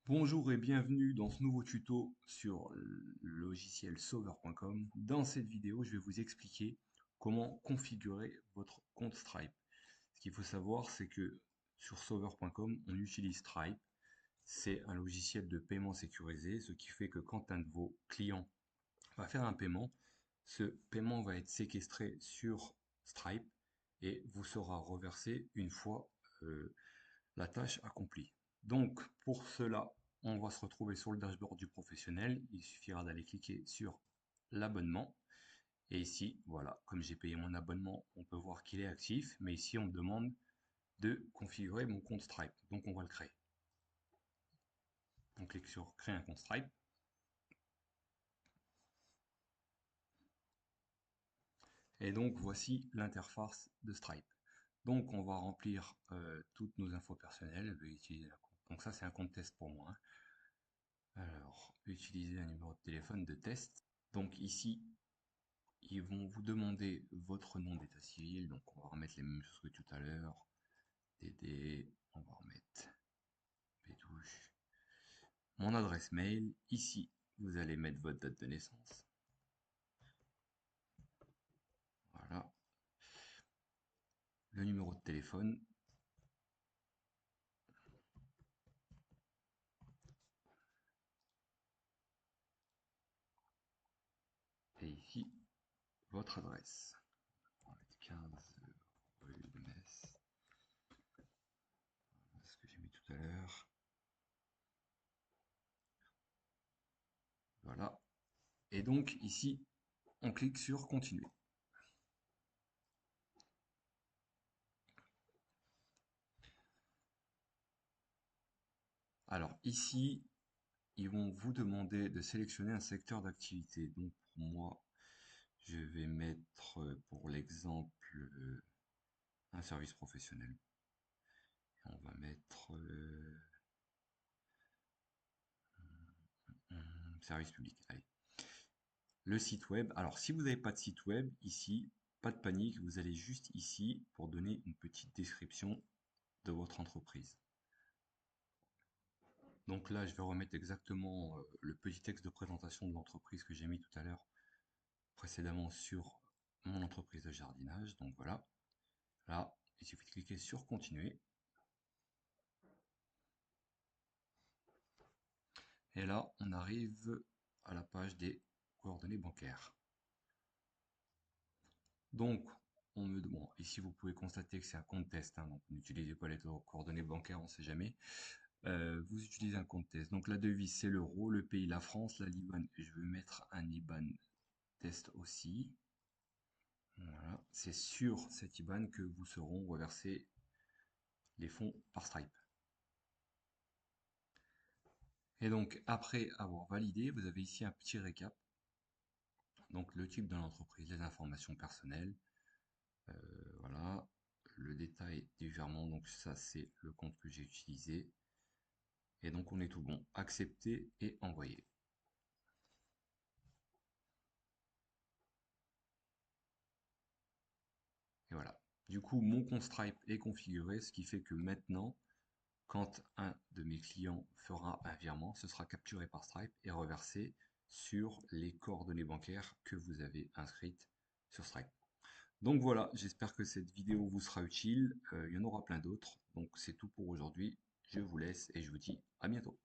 Bonjour et bienvenue dans ce nouveau tuto sur le logiciel sauveur.com. Dans cette vidéo, je vais vous expliquer comment configurer votre compte Stripe. Ce qu'il faut savoir, c'est que sur sauveur.com, on utilise Stripe. C'est un logiciel de paiement sécurisé, ce qui fait que quand un de vos clients va faire un paiement, ce paiement va être séquestré sur Stripe et vous sera reversé une fois euh, la tâche accomplie. Donc, pour cela, on va se retrouver sur le dashboard du professionnel. Il suffira d'aller cliquer sur l'abonnement. Et ici, voilà, comme j'ai payé mon abonnement, on peut voir qu'il est actif. Mais ici, on me demande de configurer mon compte Stripe. Donc, on va le créer. On clique sur créer un compte Stripe. Et donc, voici l'interface de Stripe. Donc, on va remplir toutes nos infos personnelles. Donc, ça, c'est un compte test pour moi, hein. Alors, utiliser un numéro de téléphone de test. Donc ici, ils vont vous demander votre nom d'état civil. Donc on va remettre les mêmes choses que tout à l'heure. DD, on va remettre Pétouche. Mon adresse mail. Ici, vous allez mettre votre date de naissance. Voilà. Le numéro de téléphone. Et ici, votre adresse. On va mettre 15 rue de Metz. Voilà ce que j'ai mis tout à l'heure. Voilà. Et donc ici, on clique sur continuer. Alors ici, ils vont vous demander de sélectionner un secteur d'activité. Donc pour moi, je vais mettre pour l'exemple un service professionnel. Et on va mettre service public. Allez. Le site web. Alors si vous n'avez pas de site web, ici, pas de panique, vous allez juste ici pour donner une petite description de votre entreprise. Donc là, je vais remettre exactement le petit texte de présentation de l'entreprise que j'ai mis tout à l'heure précédemment sur mon entreprise de jardinage. Donc voilà. Là, il suffit de cliquer sur continuer. Et là, on arrive à la page des coordonnées bancaires. Donc, on me demande, ici vous pouvez constater que c'est un compte test, hein, donc n'utilisez pas les coordonnées bancaires, on ne sait jamais. Vous utilisez un compte test. Donc la devise c'est l'euro, le pays la France, la l'IBAN, je vais mettre un IBAN test aussi. Voilà, c'est sur cette IBAN que vous seront reversés les fonds par Stripe. Et donc après avoir validé, vous avez ici un petit récap. Donc le type de l'entreprise, les informations personnelles, voilà, le détail du virement, donc ça c'est le compte que j'ai utilisé. Et donc on est tout bon. Accepter et envoyer. Et voilà. Du coup, mon compte Stripe est configuré, ce qui fait que maintenant, quand un de mes clients fera un virement, ce sera capturé par Stripe et reversé sur les coordonnées bancaires que vous avez inscrites sur Stripe. Donc voilà, j'espère que cette vidéo vous sera utile. Il y en aura plein d'autres. Donc c'est tout pour aujourd'hui. Je vous laisse et je vous dis à bientôt.